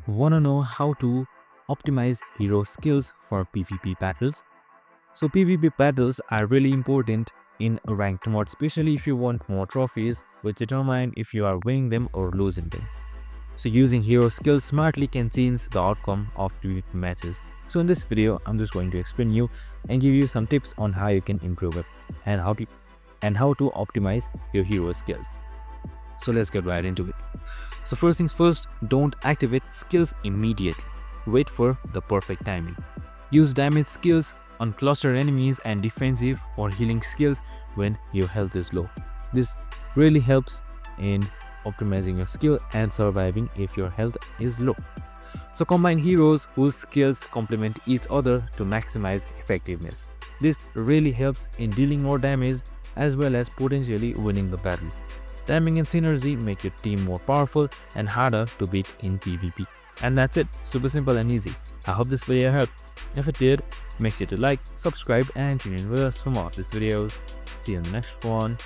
Wanna know how to optimize hero skills for PvP battles? So PvP battles are really important in ranked mode, especially if you want more trophies, which determine if you are winning them or losing them. So using hero skills smartly can change the outcome of PvP matches. So in this video, I'm just going to explain you and give you some tips on how you can improve it and how to optimize your hero skills. So let's get right into it. So first things first, don't activate skills immediately. Wait for the perfect timing. Use damage skills on clustered enemies and defensive or healing skills when your health is low. This really helps in optimizing your skill and surviving if your health is low. So combine heroes whose skills complement each other to maximize effectiveness. This really helps in dealing more damage as well as potentially winning the battle. Timing and synergy make your team more powerful and harder to beat in PvP. And that's it, super simple and easy. I hope this video helped. If it did, make sure to like, subscribe and tune in with us for more of these videos. See you in the next one.